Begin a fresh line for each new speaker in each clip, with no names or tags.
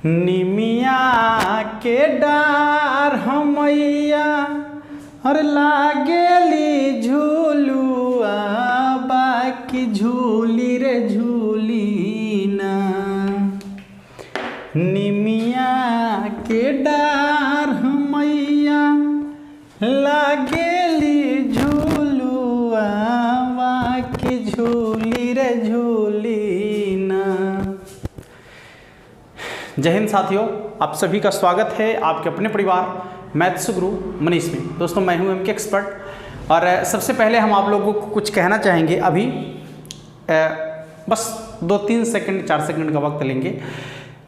निमिया के डार हमैया और लागेली झूलुआ बाकी झूली रे झूली ना। निमिया के डार हमैया लागेली झूलुआ बाकी झूली रे झूली ना। जय हिंद साथियों, आप सभी का स्वागत है आपके अपने परिवार मैथ्स गुरु मनीष में। दोस्तों मैं हूं एमके एक्सपर्ट और सबसे पहले हम आप लोगों को कुछ कहना चाहेंगे। अभी बस 2-3 सेकंड 4 सेकंड का वक्त लेंगे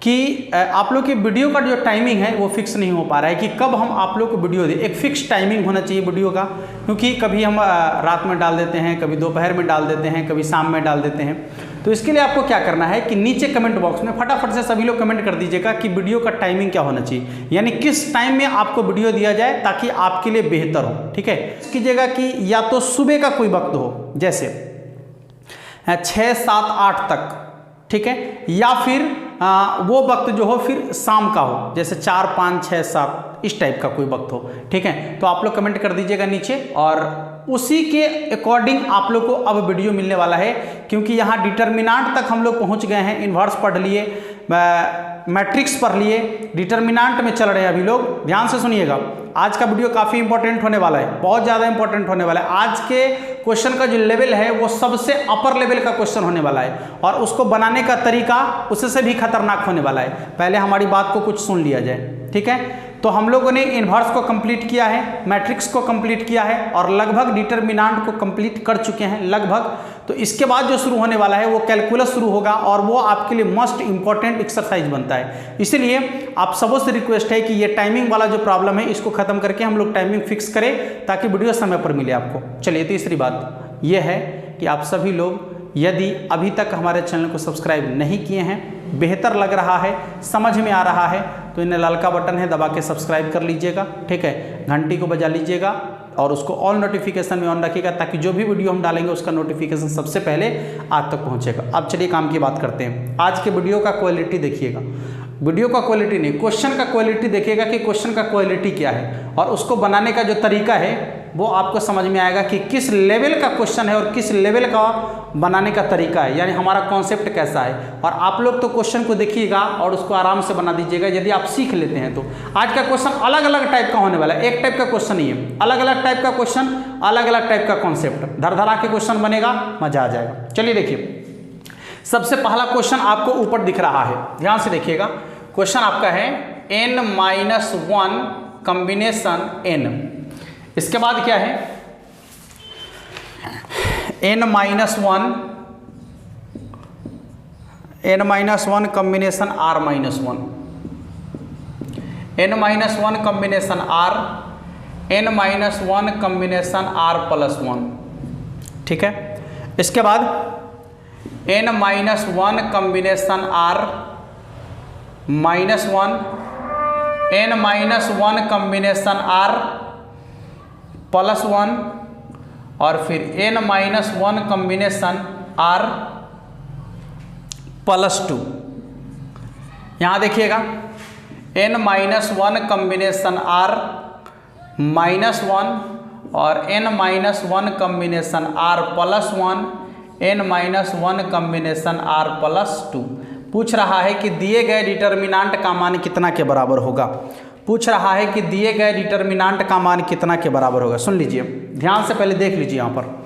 कि आप लोग की वीडियो का जो टाइमिंग है वो फिक्स नहीं हो पा रहा है कि कब हम आप लोग को वीडियो दें। एक फिक्स टाइमिंग होना चाहिए वीडियो का, क्योंकि कभी हम रात में डाल देते हैं, कभी दोपहर में डाल देते हैं, कभी शाम में डाल देते हैं। तो इसके लिए आपको क्या करना है कि नीचे कमेंट बॉक्स में फटाफट से सभी लोग कमेंट कर दीजिएगा कि वीडियो का टाइमिंग क्या होना चाहिए, यानी किस टाइम में आपको वीडियो दिया जाए ताकि आपके लिए बेहतर हो। ठीक है, कीजिएगा कि या तो सुबह का कोई वक्त हो जैसे 6, 7, 8 तक, ठीक है, या फिर वो वक्त जो हो फिर शाम का हो जैसे 4, 5, 6, 7 इस टाइप का कोई वक्त हो। ठीक है, तो आप लोग कमेंट कर दीजिएगा नीचे और उसी के अकॉर्डिंग आप लोग को अब वीडियो मिलने वाला है, क्योंकि यहाँ डिटर्मिनांट तक हम लोग पहुँच गए हैं। इन्वर्स पढ़ लिए, मैट्रिक्स पढ़ लिए, डिटर्मिनांट में चल रहे हैं अभी लोग। ध्यान से सुनिएगा, आज का वीडियो काफ़ी इंपॉर्टेंट होने वाला है, बहुत ज़्यादा इंपॉर्टेंट होने वाला है। आज के क्वेश्चन का जो लेवल है वो सबसे अपर लेवल का क्वेश्चन होने वाला है और उसको बनाने का तरीका उससे भी खतरनाक होने वाला है। पहले हमारी बात को कुछ सुन लिया जाए। ठीक है, तो हम लोगों ने इन्वर्स को कंप्लीट किया है, मैट्रिक्स को कंप्लीट किया है और लगभग डिटर्मिनांट को कंप्लीट कर चुके हैं लगभग। तो इसके बाद जो शुरू होने वाला है वो कैलकुलस शुरू होगा और वो आपके लिए मोस्ट इंपॉर्टेंट एक्सरसाइज बनता है। इसलिए आप सबों से रिक्वेस्ट है कि ये टाइमिंग वाला जो प्रॉब्लम है इसको खत्म करके हम लोग टाइमिंग फिक्स करें ताकि वीडियो समय पर मिले आपको। चलिए, तीसरी बात यह है कि आप सभी लोग यदि अभी तक हमारे चैनल को सब्सक्राइब नहीं किए हैं, बेहतर लग रहा है, समझ में आ रहा है, तो इन्हें लाल का बटन है दबा के सब्सक्राइब कर लीजिएगा। ठीक है, घंटी को बजा लीजिएगा और उसको ऑल नोटिफिकेशन में ऑन रखिएगा ताकि जो भी वीडियो हम डालेंगे उसका नोटिफिकेशन सबसे पहले आप तक पहुंचेगा। अब चलिए काम की बात करते हैं। आज के वीडियो का क्वालिटी देखिएगा, वीडियो का क्वालिटी नहीं, क्वेश्चन का क्वालिटी देखिएगा कि क्वेश्चन का क्वालिटी क्या है और उसको बनाने का जो तरीका है वो आपको समझ में आएगा कि किस लेवल का क्वेश्चन है और किस लेवल का बनाने का तरीका है, यानी हमारा कॉन्सेप्ट कैसा है। और आप लोग तो क्वेश्चन को देखिएगा और उसको आराम से बना दीजिएगा यदि आप सीख लेते हैं तो। आज का क्वेश्चन अलग अलग टाइप का होने वाला है, एक टाइप का क्वेश्चन नहीं है, अलग अलग टाइप का क्वेश्चन, अलग अलग टाइप का कॉन्सेप्ट, धरधरा के क्वेश्चन बनेगा, मजा आ जाएगा। चलिए देखिए, सबसे पहला क्वेश्चन आपको ऊपर दिख रहा है, ध्यान से देखिएगा। क्वेश्चन आपका है n-1 कॉम्बिनेशन n। इसके बाद क्या है n-1 combination r-1, n-1 combination r, n-1 combination r+1। ठीक है, इसके बाद n-1 combination r-1, n-1 combination r+1 और फिर n-1 कॉम्बिनेशन r+2। यहाँ देखिएगा n-1 कॉम्बिनेशन r-1 और n-1 combination r+1, n-1 combination r+2। पूछ रहा है कि दिए गए डिटर्मिनांट का मान कितना के बराबर होगा, पूछ रहा है कि दिए गए डिटर्मिनांट का मान कितना के बराबर होगा। सुन लीजिए, ध्यान से पहले देख लीजिए। यहाँ पर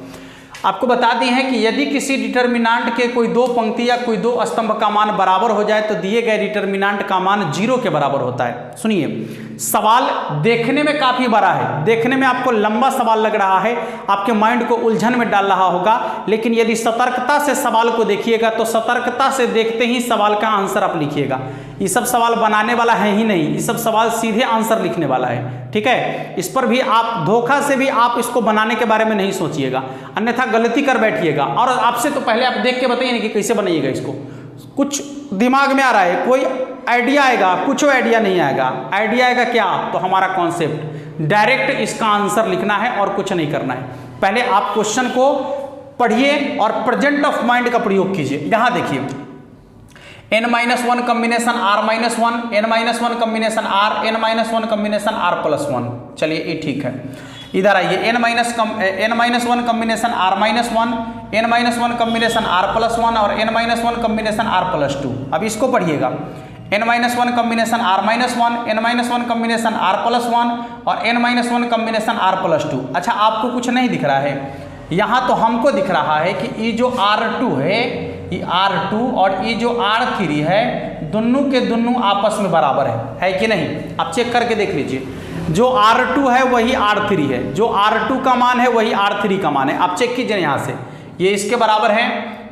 आपको बता दिए हैं कि यदि किसी डिटर्मिनांट के कोई 2 पंक्ति या कोई 2 स्तंभ का मान बराबर हो जाए तो दिए गए डिटर्मिनांट का मान 0 के बराबर होता है। सुनिए, सवाल देखने में काफी बड़ा है, देखने में आपको लंबा सवाल लग रहा है, आपके माइंड को उलझन में डाल रहा होगा, लेकिन यदि सतर्कता से सवाल को देखिएगा तो सतर्कता से देखते ही सवाल का आंसर आप लिखिएगा। ये सब सवाल बनाने वाला है ही नहीं, ये सब सवाल सीधे आंसर लिखने वाला है। ठीक है, इस पर भी आप धोखा से भी आप इसको बनाने के बारे में नहीं सोचिएगा, अन्यथा गलती कर बैठिएगा। और आपसे तो पहले आप देख के बताइए ना कि कैसे बनाइएगा इसको। कुछ दिमाग में आ रहा है, कोई आइडिया आएगा, कुछ आइडिया नहीं आएगा। आइडिया आएगा क्या, तो हमारा कॉन्सेप्ट, डायरेक्ट इसका आंसर लिखना है और कुछ नहीं करना है। पहले आप क्वेश्चन को पढ़िए और प्रेजेंट ऑफ माइंड का प्रयोग कीजिए। यहां देखिए n-1 combination r-1, n-1 combination r, n-1 combination r+1। चलिए ये ठीक है। इधर आइए, n-1 combination r-1, n-1 combination r+1 और n-1 कॉम्बिनेशन r+2। अब इसको पढ़िएगा, n-1 combination r-1, n-1 combination r+1 और n-1 कॉम्बिनेशन r+2। अच्छा, आपको कुछ नहीं दिख रहा है यहाँ? तो हमको दिख रहा है कि ये जो R2 है, ये R2 और ये जो R3 है, दोनों के दोनों आपस में बराबर है कि नहीं? आप चेक करके देख लीजिए, जो R2 है वही R3 है, जो R2 का मान है वही R3 का मान है। आप चेक कीजिए यहाँ से, ये इसके बराबर है,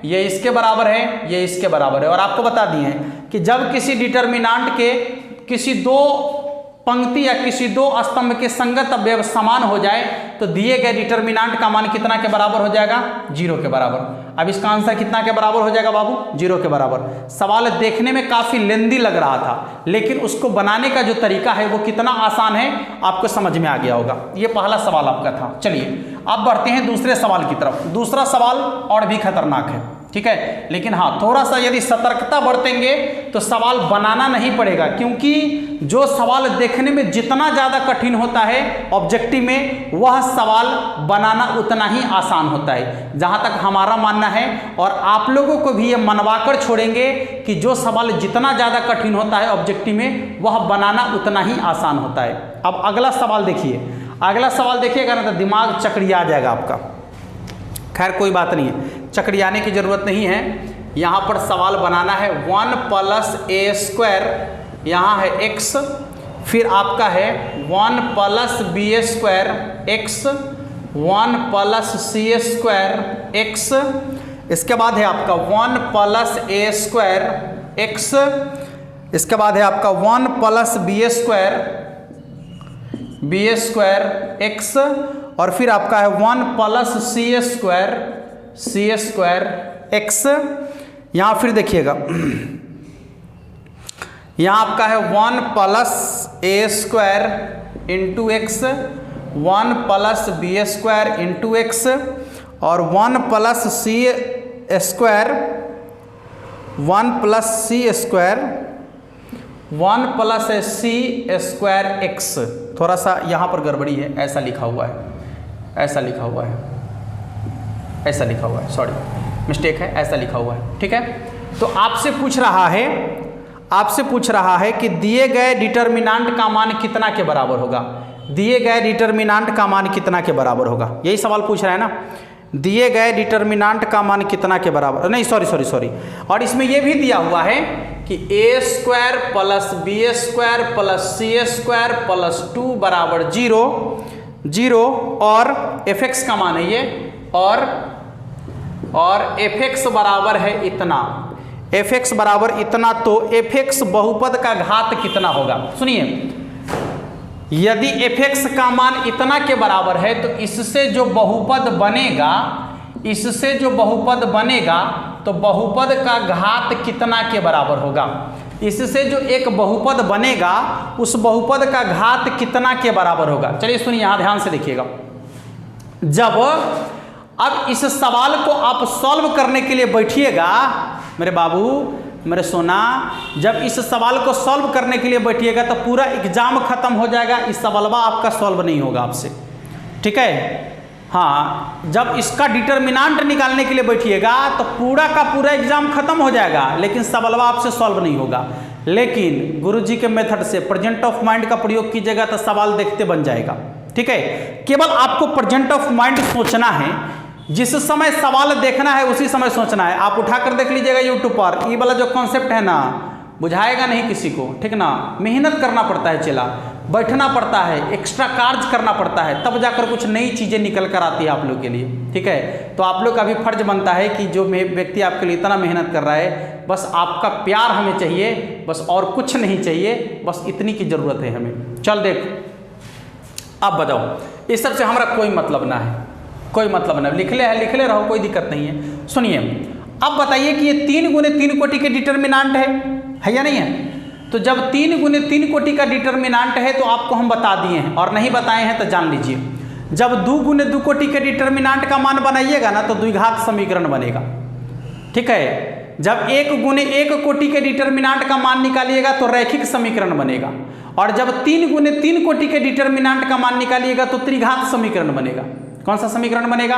ये इसके बराबर है, ये इसके बराबर है। और आपको बता दिए हैं कि जब किसी डिटर्मिनांट के किसी दो पंक्ति या किसी दो स्तंभ के संगत अवयव समान हो जाए तो दिए गए डिटर्मिनांट का मान कितना के बराबर हो जाएगा? 0 के बराबर। अब इसका आंसर कितना के बराबर हो जाएगा बाबू? 0 के बराबर। सवाल देखने में काफी लेंदी लग रहा था, लेकिन उसको बनाने का जो तरीका है वो कितना आसान है आपको समझ में आ गया होगा। ये पहला सवाल आपका था। चलिए अब बढ़ते हैं दूसरे सवाल की तरफ। दूसरा सवाल और भी खतरनाक है, ठीक है, लेकिन हाँ थोड़ा सा यदि सतर्कता बरतेंगे तो सवाल बनाना नहीं पड़ेगा, क्योंकि जो सवाल देखने में जितना ज़्यादा कठिन होता है ऑब्जेक्टिव में, वह सवाल बनाना उतना ही आसान होता है, जहाँ तक हमारा मानना है। और आप लोगों को भी ये मनवा कर छोड़ेंगे कि जो सवाल जितना ज़्यादा कठिन होता है ऑब्जेक्टिव में, वह बनाना उतना ही आसान होता है। अब अगला सवाल देखिए, अगला सवाल देखिएगा ना तो दिमाग चकरिया जाएगा आपका। खैर कोई बात नहीं है, चकरियाने की जरूरत नहीं है। यहाँ पर सवाल बनाना है 1 + a², यहाँ है x, फिर आपका है 1 + b² x, 1 + c² x, इसके बाद है आपका 1 + a² x, इसके बाद है आपका 1 + b² x, और फिर आपका है 1 + c² x। यहाँ फिर देखिएगा, यहाँ आपका है 1 + a² × x, 1 + b² × x और 1 + c², 1 + c² x। थोड़ा सा यहाँ पर गड़बड़ी है, ऐसा लिखा हुआ है, ऐसा लिखा हुआ है, ऐसा लिखा हुआ है, सॉरी मिस्टेक है, ऐसा लिखा हुआ है, ठीक है। तो आपसे पूछ रहा है, आपसे पूछ रहा है कि दिए गए डिटर्मिनांट का मान कितना के बराबर होगा? दिए गए डिटर्मिनांट का मान कितना के बराबर होगा? यही सवाल पूछ रहा है ना, दिए गए डिटर्मिनांट का मान कितना के बराबर, नहीं सॉरी। और इसमें यह भी दिया हुआ है कि a² + b² + c² + 2 = 0 और fx का मान है ये, और fx बराबर है इतना, fx बराबर इतना। तो fx बहुपद का घात कितना होगा? सुनिए, यदि fx का मान इतना के बराबर है तो इससे जो बहुपद बनेगा, इससे जो बहुपद बनेगा तो बहुपद का घात कितना के बराबर होगा? इससे जो एक बहुपद बनेगा उस बहुपद का घात कितना के बराबर होगा? चलिए सुनिए, यहाँ ध्यान से देखिएगा। जब अब इस सवाल को आप सॉल्व करने के लिए बैठिएगा मेरे बाबू, मेरे सोना, जब इस सवाल को सॉल्व करने के लिए बैठिएगा तो पूरा एग्जाम खत्म हो जाएगा, इस सवालवा आपका सॉल्व नहीं होगा आपसे, ठीक है। हाँ, जब इसका डिटर्मिनांट निकालने के लिए बैठिएगा तो पूरा का पूरा एग्जाम खत्म हो जाएगा, लेकिन सवालवा आपसे सॉल्व नहीं होगा। लेकिन गुरुजी के मेथड से प्रेजेंट ऑफ माइंड का प्रयोग कीजिएगा तो सवाल देखते बन जाएगा, ठीक है। केवल आपको प्रेजेंट ऑफ माइंड सोचना है, जिस समय सवाल देखना है उसी समय सोचना है। आप उठाकर देख लीजिएगा यूट्यूब पर, ये वाला जो कॉन्सेप्ट है ना, बुझाएगा नहीं किसी को, ठीक ना। मेहनत करना पड़ता है, चला बैठना पड़ता है, एक्स्ट्रा कार्य करना पड़ता है, तब जाकर कुछ नई चीज़ें निकल कर आती है आप लोग के लिए, ठीक है। तो आप लोग का भी फर्ज बनता है कि जो व्यक्ति आपके लिए इतना मेहनत कर रहा है, बस आपका प्यार हमें चाहिए, बस और कुछ नहीं चाहिए, बस इतनी की ज़रूरत है हमें। चल देख, अब बताओ, इस सब से हमारा कोई मतलब ना है, कोई मतलब नहीं, लिख ले रहो, कोई दिक्कत नहीं है। सुनिए, अब बताइए कि ये 3 × 3 कोटि के डिटर्मिनांट है या नहीं है? तो जब 3 × 3 कोटि का डिटर्मिनांट है तो आपको हम बता दिए हैं, और नहीं बताए हैं तो जान लीजिए। जब 2 × 2 कोटि के डिटर्मिनांट का मान बनाइएगा ना तो द्विघात समीकरण बनेगा, ठीक है। जब 1 गुने 1 कोटि के डिटर्मिनेंट का मान निकालिएगा तो रैखिक समीकरण बनेगा, और जब 3 गुने 3 कोटि के डिटर्मिनेंट का मान निकालिएगा तो त्रिघात समीकरण बनेगा। कौन सा समीकरण बनेगा?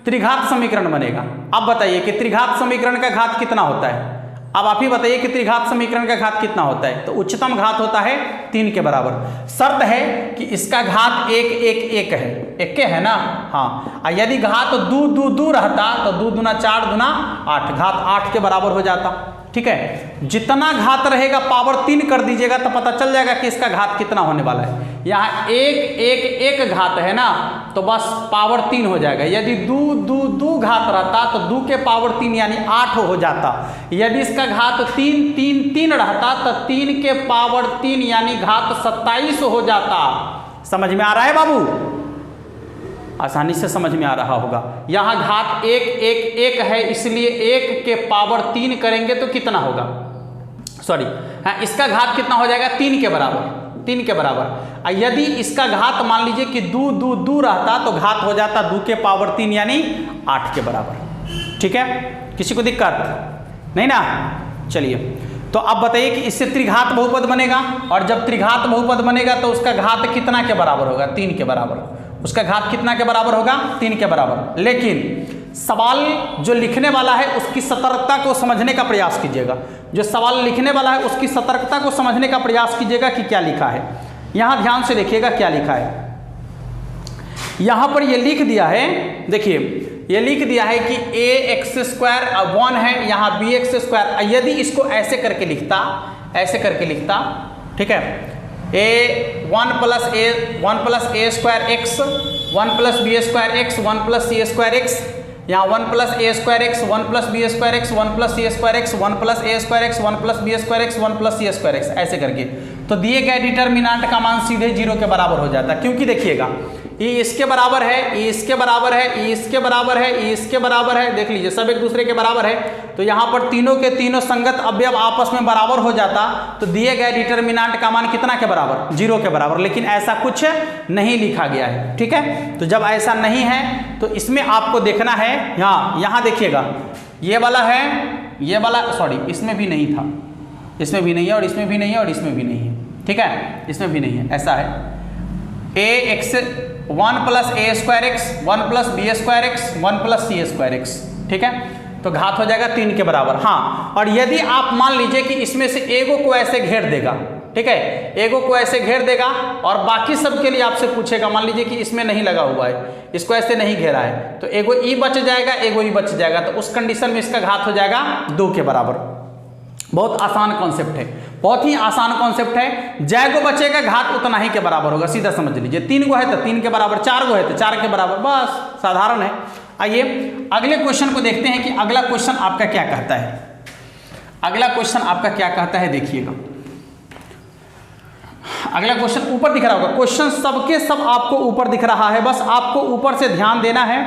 त्रिघात समीकरण बनेगा। अब बताइए कि त्रिघात समीकरण का घात कितना होता है? अब आप ही बताइए कि त्रिघात समीकरण का घात कितना होता है? तो उच्चतम घात होता है 3 के बराबर। शर्त है कि इसका घात 1 1 1 है, 1 है ना? हाँ। और यदि घात 2 2 2 रहता तो 2 दूना 4 दूना 8, घात 8 के बराबर हो जाता। ठीक है, जितना घात रहेगा पावर 3 कर दीजिएगा तो पता चल जाएगा कि इसका घात कितना होने वाला है। यहाँ 1 1 1 घात है ना, तो बस पावर 3 हो जाएगा। यदि 2 2 2 घात रहता तो 2 के पावर 3 यानी 8 हो जाता। यदि इसका घात 3 3 3 रहता तो 3 के पावर 3 यानी घात 27 हो जाता। समझ में आ रहा है बाबू? आसानी से समझ में आ रहा होगा। यहाँ घात 1 1 1 है, इसलिए 1 के पावर 3 करेंगे तो कितना होगा? सॉरी, हाँ, इसका घात कितना हो जाएगा? 3 के बराबर, 3 के बराबर। यदि इसका घात मान लीजिए कि 2 2 2 रहता तो घात हो जाता 2 के पावर 3 यानी 8 के बराबर। ठीक है, किसी को दिक्कत नहीं ना? चलिए, तो अब बताइए कि इससे त्रिघात बहुपद बनेगा, और जब त्रिघात बहुपद बनेगा तो उसका घात कितना के बराबर होगा? 3 के बराबर। उसका घात कितना के बराबर होगा? 3 के बराबर। लेकिन सवाल जो लिखने वाला है उसकी सतर्कता को समझने का प्रयास कीजिएगा। जो सवाल लिखने वाला है उसकी सतर्कता को समझने का प्रयास कीजिएगा कि क्या लिखा है। यहां ध्यान से देखिएगा क्या लिखा है। यहां पर ये लिख दिया है, देखिए ये लिख दिया है कि ax² 1 है, यहाँ bx²। यदि इसको ऐसे करके लिखता, ऐसे करके लिखता, ठीक है, a1 + a² x 1 + b² x 1 + c² x, यहाँ 1 + a² x 1 + b² x 1 + c² x 1 + a² x 1 + b² x 1 + c² x, ऐसे करके तो दिए गए डिटर्मिनेंट का मान सीधे 0 के बराबर हो जाता है। क्योंकि देखिएगा ये इसके बराबर है, ये इसके बराबर है, ये इसके बराबर है, ये इसके बराबर है, देख लीजिए सब एक दूसरे के बराबर है। तो यहाँ पर तीनों के तीनों संगत अवयव आपस में बराबर हो जाता, तो दिए गए डिटर्मिनेंट का मान कितना के बराबर? 0 के बराबर। लेकिन ऐसा कुछ नहीं लिखा गया है। ठीक है, तो जब ऐसा नहीं है तो इसमें आपको देखना है, यहाँ देखिएगा ये वाला है, ये वाला, सॉरी इसमें भी नहीं था, इसमें भी नहीं है, और इसमें भी नहीं है, और इसमें भी नहीं है। ठीक है, इसमें भी नहीं है। ऐसा है ax 1 + a² x 1 + b² x 1 + c² x। ठीक है, तो घात हो जाएगा 3 के बराबर। हाँ, और यदि आप मान लीजिए कि इसमें से एगो को ऐसे घेर देगा, ठीक है, एगो को ऐसे घेर देगा और बाकी सब के लिए आपसे पूछेगा, मान लीजिए कि इसमें नहीं लगा हुआ है, इसको ऐसे नहीं घेरा है, तो एगो ई बच जाएगा, एगो ई बच जाएगा, तो उस कंडीशन में इसका घात हो जाएगा 2 के बराबर। बहुत आसान कॉन्सेप्ट है, बहुत ही आसान कॉन्सेप्ट है। जय को बचेगा घात उतना ही के बराबर होगा, सीधा समझ लीजिए। 3 गो है तो 3 के बराबर, 4 गो है तो 4 के बराबर, बस साधारण है। आइए अगले क्वेश्चन को देखते हैं कि अगला क्वेश्चन आपका क्या कहता है। अगला क्वेश्चन आपका क्या कहता है, देखिएगा। अगला क्वेश्चन ऊपर दिख रहा होगा, क्वेश्चन सबके सब आपको ऊपर दिख रहा है, बस आपको ऊपर से ध्यान देना है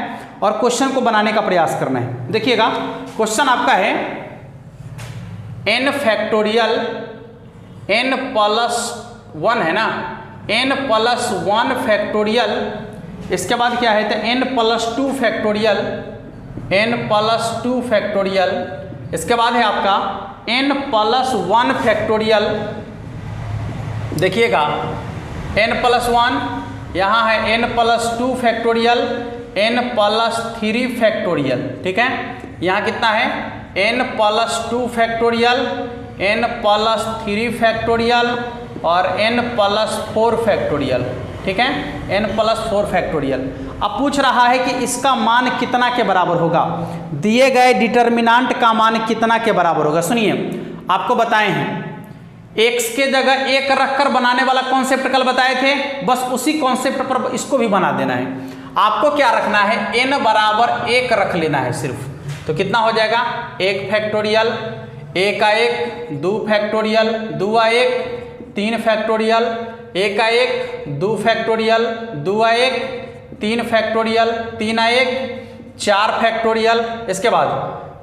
और क्वेश्चन को बनाने का प्रयास करना है। देखिएगा क्वेश्चन आपका है n फैक्टोरियल n + 1 है ना, n + 1 फैक्टोरियल, इसके बाद क्या है तो n + 2 फैक्टोरियल, n + 2 फैक्टोरियल, इसके बाद है आपका n + 1 फैक्टोरियल। देखिएगा n + 1, यहाँ है n + 2 फैक्टोरियल, n + 3 फैक्टोरियल। ठीक है, यहाँ कितना है n + 2 फैक्टोरियल, n + 3 फैक्टोरियल और n + 4 फैक्टोरियल। ठीक है, n + 4 फैक्टोरियल। अब पूछ रहा है कि इसका मान कितना के बराबर होगा, दिए गए डिटर्मिनेंट का मान कितना के बराबर होगा। सुनिए, आपको बताए हैं x के जगह 1 रखकर बनाने वाला कॉन्सेप्ट कल बताए थे, बस उसी कॉन्सेप्ट पर इसको भी बना देना है। आपको क्या रखना है, n = 1 रख लेना है सिर्फ, तो कितना हो जाएगा 1 फैक्टोरियल, 1 का 1 2 फैक्टोरियल, 2 का 1 3 फैक्टोरियल, 1 का 1 2 फैक्टोरियल, 2 का 1 3 फैक्टोरियल, 3 का 1 4 फैक्टोरियल, इसके बाद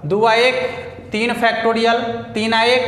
2 का 1 3 फैक्टोरियल, 3 का 1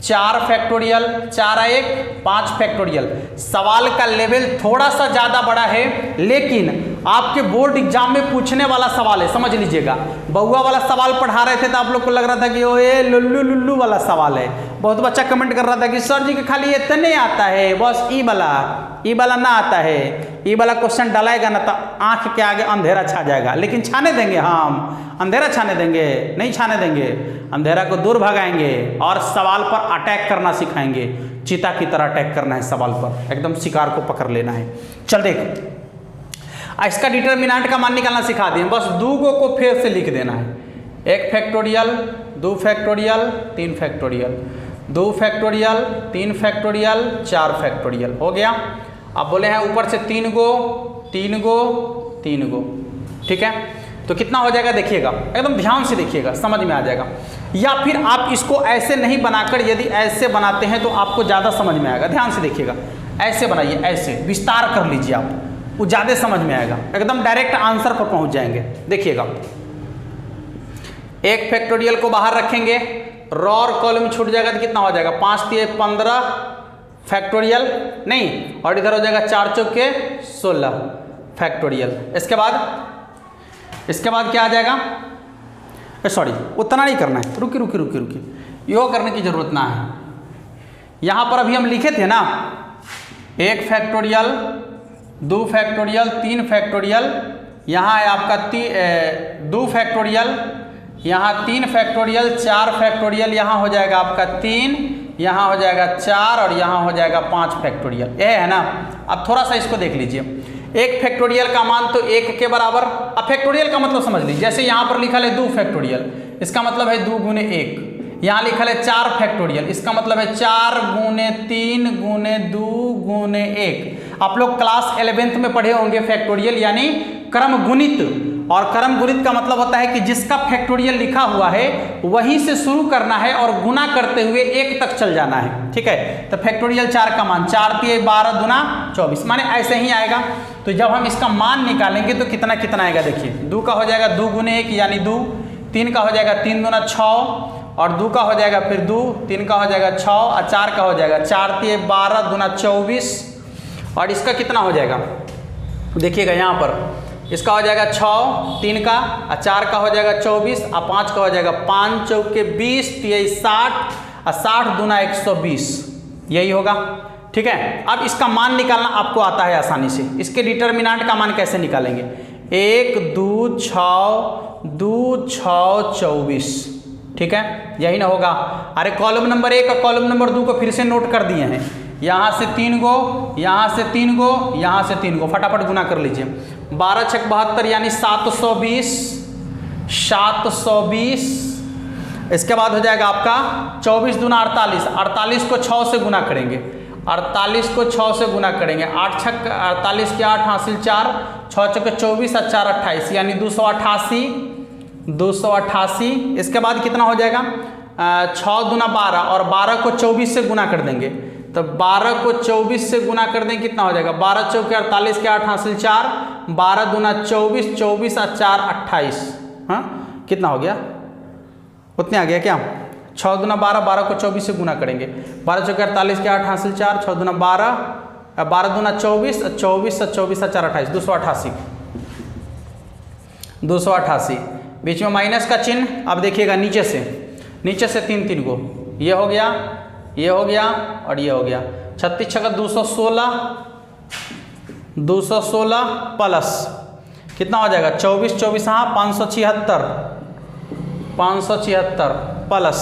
4 फैक्टोरियल, 4 का 1 5 फैक्टोरियल। सवाल का लेवल थोड़ा सा ज़्यादा बड़ा है, लेकिन आपके बोर्ड एग्जाम में पूछने वाला सवाल है, समझ लीजिएगा। बउआ वाला सवाल पढ़ा रहे थे तो आप लोग को लग रहा था कि वो ये लुल्लू लुल्लू वाला सवाल है। बहुत बच्चा कमेंट कर रहा था कि सर जी के खाली इतने आता है, बस ई वाला ना आता है, ई वाला क्वेश्चन डालेगा ना तो आंख के आगे अंधेरा छा जाएगा। लेकिन छाने देंगे, हम अंधेरा छाने देंगे नहीं, छाने देंगे, अंधेरा को दूर भगाएंगे और सवाल पर अटैक करना सिखाएंगे। चीता की तरह अटैक करना है सवाल पर, एकदम शिकार को पकड़ लेना है। चल देख, इसका डिटर्मिनेंट का मान निकालना सिखा दिए, बस दूगो को फिर से लिख देना है। 1 factorial 2 factorial 3 factorial 2 factorial 3 factorial 4 factorial हो गया। अब बोले हैं ऊपर से 3 गो 3 गो 3 गो, ठीक है। तो कितना हो जाएगा देखिएगा, एकदम ध्यान से देखिएगा, समझ में आ जाएगा। या फिर आप इसको ऐसे नहीं बनाकर यदि ऐसे बनाते हैं तो आपको ज़्यादा समझ में आएगा। ध्यान से देखिएगा, ऐसे बनाइए, ऐसे विस्तार कर लीजिए आप, वो ज़्यादा समझ में आएगा, एकदम डायरेक्ट आंसर पर पहुंच जाएंगे। देखिएगा, 1 फैक्टोरियल को बाहर रखेंगे, रॉ और कॉलम छूट जाएगा तो कितना हो जाएगा, 5 × 3 = 15 फैक्टोरियल नहीं, और इधर हो जाएगा 4 × 4 = 16 फैक्टोरियल। इसके बाद क्या आ जाएगा, सॉरी उतना नहीं करना है, रुकी, यो करने की जरूरत ना है। यहाँ पर अभी हम लिखे थे ना 1 फैक्टोरियल 2 फैक्टोरियल 3 फैक्टोरियल, यहाँ है आपका 2 फैक्टोरियल, यहाँ 3 फैक्टोरियल 4 फैक्टोरियल, यहाँ हो जाएगा आपका 3, यहाँ हो जाएगा 4 और यहाँ हो जाएगा 5 फैक्टोरियल। ये है ना। अब थोड़ा सा इसको देख लीजिए, 1 फैक्टोरियल का मान तो 1 के बराबर। अब फैक्टोरियल का मतलब समझ लीजिए, जैसे यहाँ पर लिखा है 2 फैक्टोरियल, इसका मतलब है 2 × 1। यहाँ लिखा है 4 फैक्टोरियल, इसका मतलब है 4 × 3 × 2 × 1। आप लोग क्लास 11th में पढ़े होंगे फैक्टोरियल यानी क्रम गुणित, और क्रम गुणित का मतलब होता है कि जिसका फैक्टोरियल लिखा हुआ है वहीं से शुरू करना है और गुना करते हुए 1 तक चल जाना है, ठीक है। तो फैक्टोरियल 4 का मान 4 × 3 = 12 दूना 24, माने ऐसे ही आएगा। तो जब हम इसका मान निकालेंगे तो कितना कितना आएगा देखिए, 2 का हो जाएगा 2 × 1 यानी 2, 3 का हो जाएगा 3 दूना 6 और 2 का हो जाएगा फिर 2, 3 का हो जाएगा 6 और 4 का हो जाएगा 4 × 3 = 12 दूना 24। और इसका कितना हो जाएगा देखिएगा, यहाँ पर इसका हो जाएगा 6, 3 का और 4 का हो जाएगा 24 और 5 का हो जाएगा 5 × 4 = 20, 3 = 60 और 60 दूना 120, यही होगा, ठीक है। अब इसका मान निकालना आपको आता है आसानी से। इसके डिटर्मिनेंट का मान कैसे निकालेंगे, 1 2 6 2 6 24, ठीक है, यही ना होगा। अरे कॉलम नंबर 1 और कॉलम नंबर 2 को फिर से नोट कर दिए हैं, यहाँ से 3 गो, यहाँ से 3 गो, यहाँ से 3 गो, फटाफट गुना कर लीजिए। 12 × 6 = 72 यानी 720, 720। इसके बाद हो जाएगा आपका 24 दूना 48, 48 को 6 से गुना करेंगे, 48 को 6 से गुना करेंगे, 8 × 6 = 48 के 8 हासिल 4, 6 × 4 = 24 और 4 = 28 यानी 288, 288। इसके बाद कितना हो जाएगा, 6 दूना 12 और 12 को 24 से गुना कर देंगे, तो 12 को 24 से गुना कर देंगे, कितना हो जाएगा, 12 × 4 = 48 के 8 हासिल 4, 12 दूना 24, 24 और 4 = 28। हाँ कितना हो गया, उतने आ गया क्या, 6 दूना 12, 12 को 24 से गुना करेंगे, 12 × 4 = 48 के 8 हासिल 4, 6 दूना 12, 12 दूना 24, 24 और 24 और 4 = 28, 288, 288। बीच में माइनस का चिन्ह। अब देखिएगा नीचे से 3 गो, ये हो गया, ये हो गया और ये हो गया, 36 × 6 = 216, 216 प्लस कितना हो जाएगा, 24 24 हाँ 576, 576 प्लस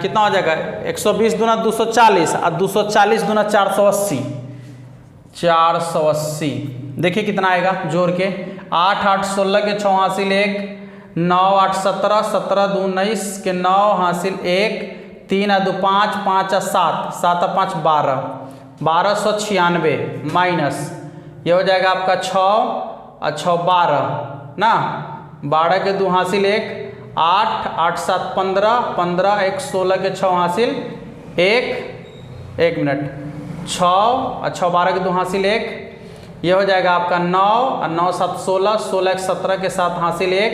कितना हो जाएगा, 120 दूना 240 और 240 दूना 480, 480। देखिए कितना आएगा जोड़ के, 8 8 16 के 6 हासिल 1, 9 8 17, 17 2 19 के 9 हासिल 1, 3 2 5, 5 7, 7 5 12, 1296 माइनस ये हो जाएगा आपका 6 और 6 12 ना, 12 के 2 हासिल 1, 8 8 7 15, 15 1 16 के 6 हासिल 1, 1 मिनट, 6 और 6 12 के 2 हासिल 1, ये हो जाएगा आपका 9 और 9 7 16, 16 1 17 के 7 हासिल 1,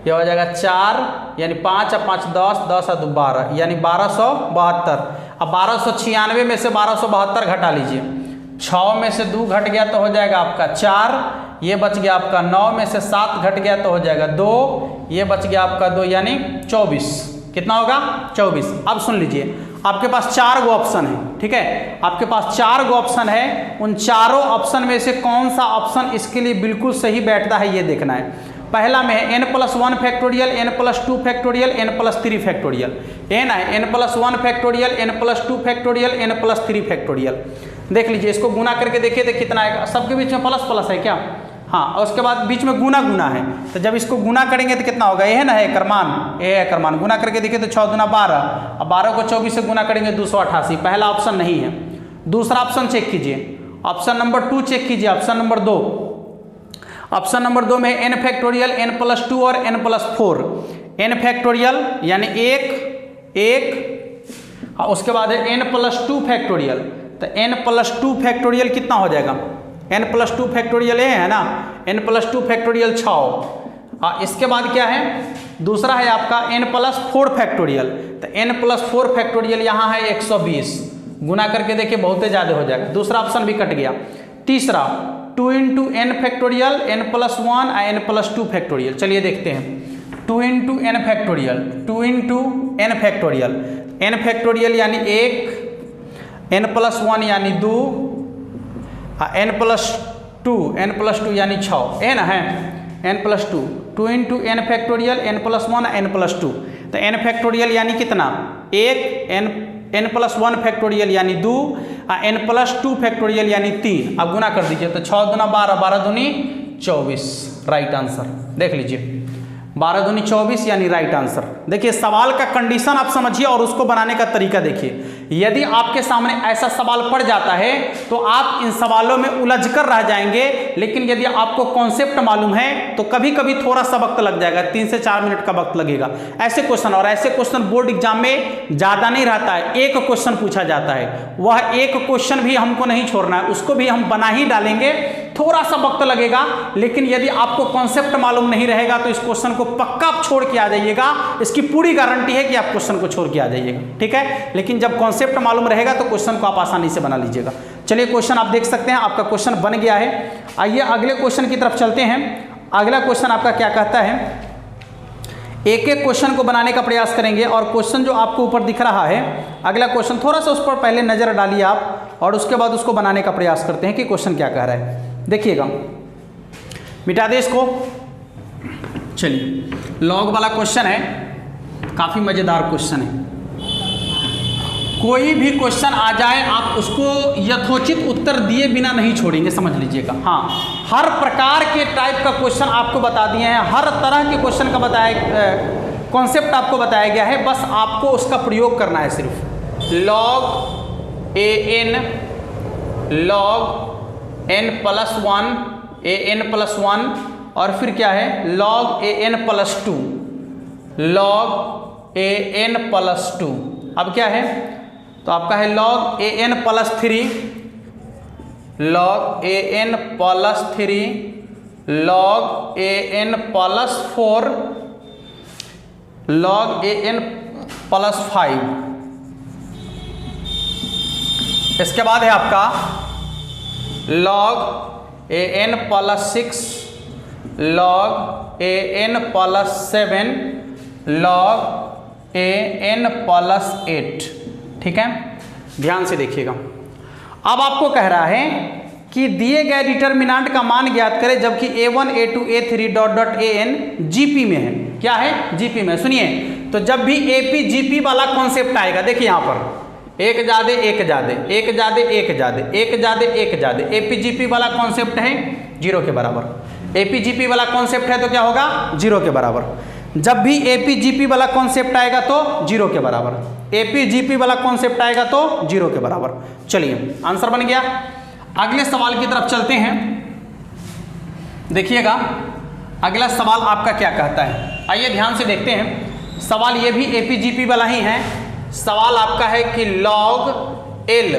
ये हो जाएगा 4 यानी 5 और 5 10, 10 और 2 12 यानी 1272। अब 1296 में से 1272 घटा लीजिए, 6 में से 2 घट गया तो हो जाएगा आपका 4, ये बच गया आपका 9 में से 7 घट गया तो हो जाएगा 2, ये बच गया आपका 2 यानी 24। कितना होगा 24। अब सुन लीजिए, आपके पास 4 गो ऑप्शन है, ठीक है, आपके पास 4 गो ऑप्शन है, उन चारों ऑप्शन में से कौन सा ऑप्शन इसके लिए बिल्कुल सही बैठता है ये देखना है। पहला में है n+1 factorial, n+2 factorial, n+3 factorial. n है n+1 factorial, n+2 factorial, n+3 factorial. देख लीजिए, इसको गुना करके देखिए तो कितना आएगा। सबके बीच में प्लस प्लस है क्या? हाँ, और उसके बाद बीच में गुना गुना है, तो जब इसको गुना करेंगे तो कितना होगा? ये ना है कर्मान, ये है कर्मान। गुना करके देखिए तो 6 दूना 12, अब 12 को 24 से गुना करेंगे 288। पहला ऑप्शन नहीं है। दूसरा ऑप्शन चेक कीजिए, ऑप्शन नंबर 2 चेक कीजिए, ऑप्शन नंबर 2। ऑप्शन नंबर 2 में n फैक्टोरियल, n+2 और n+4। n फैक्टोरियल यानी 1, उसके बाद है n+2 फैक्टोरियल, तो n+2 फैक्टोरियल कितना हो जाएगा? n+2 फैक्टोरियल है ना, n+2 फैक्टोरियल 6। इसके बाद क्या है? दूसरा है आपका n+4 फैक्टोरियल, तो n+4 फैक्टोरियल यहाँ है 120। गुना करके देखिए बहुत ज़्यादा हो जाएगा, दूसरा ऑप्शन भी कट गया। तीसरा 2 × n factorial, n+1 n+2 factorial. चलिए देखते हैं, 2 × n factorial, 2 × n factorial, n factorial यानी 1, n+1 यानी 2, n+2 यानी 6, है ना, है n+2, 2 × n factorial, n+1 n+2, तो n फैक्टोरियल यानी कितना? 1, n+1 फैक्टोरियल यानी 2, n+2 फैक्टोरियल यानी 3। अब गुना कर दीजिए तो 6 दूना 12, 12 दूनी 24, राइट आंसर। देख लीजिए 12 दूनी 24 यानी राइट आंसर। देखिए सवाल का कंडीशन आप समझिए और उसको बनाने का तरीका देखिए। यदि आपके सामने ऐसा सवाल पड़ जाता है तो आप इन सवालों में उलझ कर रह जाएंगे, लेकिन यदि आपको कॉन्सेप्ट मालूम है तो कभी कभी थोड़ा सा वक्त लग जाएगा, 3 से 4 मिनट का वक्त लगेगा। ऐसे क्वेश्चन, और ऐसे क्वेश्चन बोर्ड एग्जाम में ज़्यादा नहीं रहता है, एक क्वेश्चन पूछा जाता है, वह एक क्वेश्चन भी हमको नहीं छोड़ना है, उसको भी हम बना ही डालेंगे, थोड़ा सा वक्त लगेगा। लेकिन यदि आपको कॉन्सेप्ट मालूम नहीं रहेगा तो इस क्वेश्चन को पक्का आप छोड़ के आ जाइएगा, इसकी पूरी गारंटी है कि आप क्वेश्चन को छोड़ के आ जाइएगा, ठीक है। लेकिन जब कॉन्सेप्ट मालूम रहेगा तो क्वेश्चन को आप आसानी से बना लीजिएगा। चलिए क्वेश्चन आप देख सकते हैं, आपका क्वेश्चन बन गया है। आइए अगले क्वेश्चन की तरफ चलते हैं। अगला क्वेश्चन आपका क्या कहता है, एक एक क्वेश्चन को बनाने का प्रयास करेंगे, और क्वेश्चन जो आपको ऊपर दिख रहा है, अगला क्वेश्चन थोड़ा सा उस पर पहले नजर डालिए आप, और उसके बाद उसको बनाने का प्रयास करते हैं कि क्वेश्चन क्या कह रहा है। देखिएगा, मिटा दे इसको। चलिए, लॉग वाला क्वेश्चन है, काफी मजेदार क्वेश्चन है। कोई भी क्वेश्चन आ जाए आप उसको यथोचित उत्तर दिए बिना नहीं छोड़ेंगे, समझ लीजिएगा। हाँ, हर प्रकार के टाइप का क्वेश्चन आपको बता दिए हैं, हर तरह के क्वेश्चन का बताया कॉन्सेप्ट आपको बताया गया है, बस आपको उसका प्रयोग करना है सिर्फ। log n+1 an+1, और फिर क्या है log an+2, log an+2। अब क्या है, तो आपका है log an+3, log an+3, log an+4, log an+5। इसके बाद है आपका log an+6, log an+7, log an+8। ठीक है, ध्यान से देखिएगा। अब आपको कह रहा है कि दिए गए डिटर्मिनेंट का मान ज्ञात करें जबकि a1 a2 a3 ... an GP में है। क्या है? जीपी में। सुनिए, तो जब भी एपी जीपी वाला कॉन्सेप्ट आएगा, देखिए यहाँ पर एक ज्यादा एक ज्यादा एक ज्यादा एक ज्यादा एक ज्यादा एक ज्यादा, एपीजीपी वाला कॉन्सेप्ट है 0 के बराबर। एपीजीपी वाला कॉन्सेप्ट है तो क्या होगा? 0 के बराबर। जब भी एपीजीपी वाला कॉन्सेप्ट आएगा तो 0 के बराबर, एपीजीपी वाला कॉन्सेप्ट आएगा तो 0 के बराबर। चलिए, आंसर बन गया। अगले सवाल की तरफ चलते हैं। देखिएगा अगला सवाल आपका क्या कहता है, आइए ध्यान से देखते हैं। सवाल ये भी एपीजीपी वाला ही है। सवाल आपका है कि log L,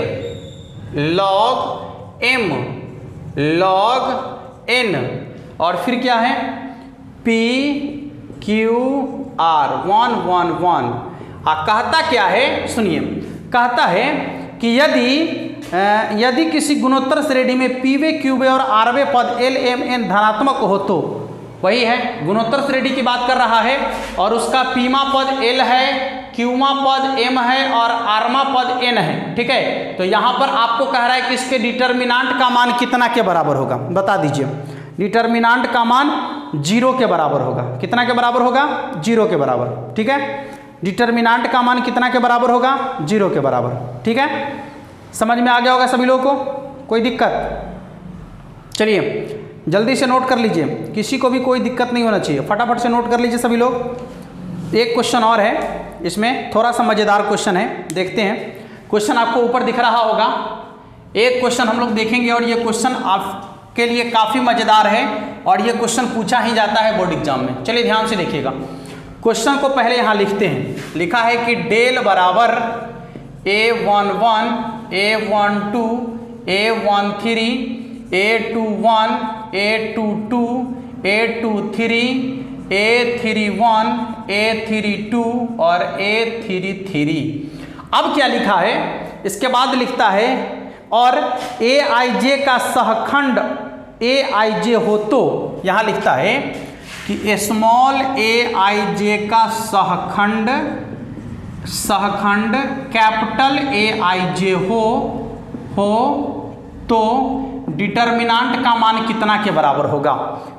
log M, log N, और फिर क्या है P Q R 1 1 1। कहता क्या है, सुनिए, कहता है कि यदि यदि किसी गुणोत्तर श्रेणी में पीवे क्यूबे और आरवे पद एल एम एन धनात्मक हो तो, वही है गुणोत्तर श्रेणी की बात कर रहा है और उसका पीमा पद एल है, क्यूमा पद एम है और आरमा पद एन है। ठीक है, तो यहाँ पर आपको कह रहा है कि इसके डिटर्मिनांट का मान कितना के बराबर होगा, बता दीजिए। डिटर्मिनांट का मान 0 के बराबर होगा। कितना के बराबर होगा? 0 के बराबर। ठीक है, डिटर्मिनांट का मान कितना के बराबर होगा? 0 के बराबर। ठीक है, समझ में आ गया होगा सभी लोगों को? कोई दिक्कत? चलिए जल्दी से नोट कर लीजिए, किसी को भी कोई दिक्कत नहीं होना चाहिए, फटाफट से नोट कर लीजिए सभी लोग। एक क्वेश्चन और है, इसमें थोड़ा सा मज़ेदार क्वेश्चन है, देखते हैं। क्वेश्चन आपको ऊपर दिख रहा होगा। एक क्वेश्चन हम लोग देखेंगे और ये क्वेश्चन आपके लिए काफ़ी मज़ेदार है और ये क्वेश्चन पूछा ही जाता है बोर्ड एग्जाम में। चलिए ध्यान से देखिएगा। क्वेश्चन को पहले यहाँ लिखते हैं। लिखा है कि डेल बराबर A11, A12, A13, A21, A22, A23, A31, A32 और A33। अब क्या लिखा है? इसके बाद लिखता है और AIJ का सहखंड AIJ हो तो, यहाँ लिखता है कि स्मॉल AIJ का सहखंड कैपिटल AIJ हो तो डिटर्मिनांट का मान कितना के बराबर होगा?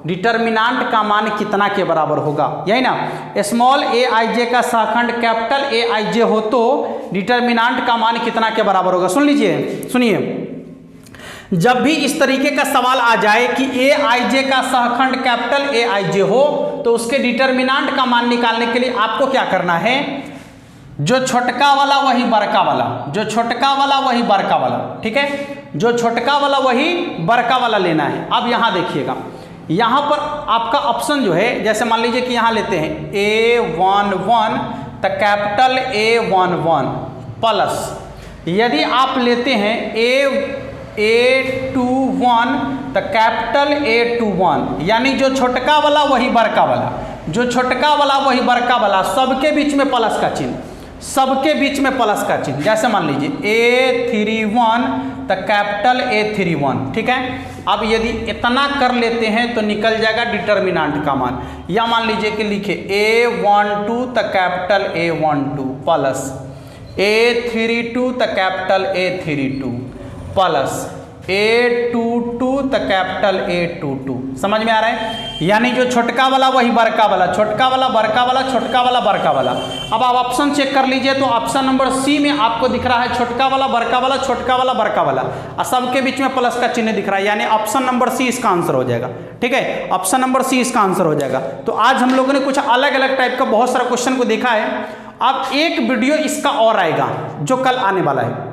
डिटर्मिनांट का मान कितना के बराबर होगा, यही ना? स्मॉल AIJ का सहखंड कैपिटल AIJ हो तो डिटर्मिनांट का मान कितना के बराबर होगा? सुन लीजिए, सुनिए। जब भी इस तरीके का सवाल आ जाए कि AIJ का सहखंड कैपिटल AIJ हो तो उसके डिटर्मिनांट का मान निकालने के लिए आपको क्या करना है? जो छोटका वाला वही बड़का वाला, जो छोटका वाला वही बड़का वाला। ठीक है, जो छोटका वाला वही बड़का वाला लेना है। अब यहाँ देखिएगा, यहाँ पर आपका ऑप्शन जो है, जैसे मान लीजिए कि यहाँ लेते हैं A11 तो कैपिटल A11 प्लस, यदि आप लेते हैं A21 तो कैपिटल A21, यानी जो छोटका वाला वही बड़का वाला, जो छोटका वाला वही बड़का वाला, सबके बीच में प्लस का चिन्ह, सबके बीच में प्लस का चिन्ह। जैसे मान लीजिए A31 तो कैपिटल A31। ठीक है, अब यदि इतना कर लेते हैं तो निकल जाएगा डिटर्मिनांट का मान। या मान लीजिए कि लिखे A12 तो कैपिटल A12 प्लस A32 तो कैपिटल A32 प्लस A22 तो कैपिटल A22। समझ में आ रहा है? यानी जो छोटका वाला वही बड़का वाला, छोटका वाला बड़का वाला, छोटका वाला बड़का वाला। अब आप ऑप्शन चेक कर लीजिए तो ऑप्शन नंबर सी में आपको दिख रहा है छोटका वाला बड़का वाला, छोटका वाला बड़का वाला, और सबके बीच में प्लस का चिन्ह दिख रहा है, यानी ऑप्शन नंबर सी इसका आंसर हो जाएगा। ठीक है, ऑप्शन नंबर सी इसका आंसर हो जाएगा। तो आज हम लोगों ने कुछ अलग अलग टाइप का बहुत सारा क्वेश्चन को देखा है। अब एक वीडियो इसका और आएगा जो कल आने वाला है।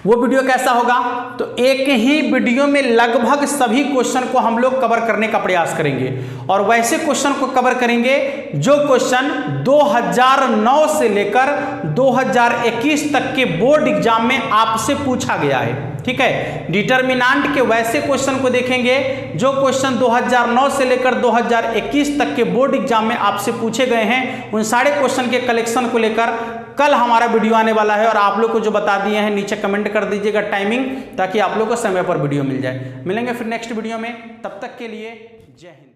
वो वीडियो कैसा होगा? तो एक ही वीडियो में लगभग सभी क्वेश्चन को हम लोग कवर करने का प्रयास करेंगे, और वैसे क्वेश्चन को कवर करेंगे जो क्वेश्चन 2009 से लेकर 2021 तक के बोर्ड एग्जाम में आपसे पूछा गया है। ठीक है, डिटर्मिनांट के वैसे क्वेश्चन को देखेंगे जो क्वेश्चन 2009 से लेकर 2021 तक के बोर्ड एग्जाम में आपसे पूछे गए हैं। उन सारे क्वेश्चन के कलेक्शन को लेकर कल हमारा वीडियो आने वाला है, और आप लोग को जो बता दिए हैं नीचे कमेंट कर दीजिएगा टाइमिंग, ताकि आप लोग को समय पर वीडियो मिल जाए। मिलेंगे फिर नेक्स्ट वीडियो में, तब तक के लिए जय हिंद।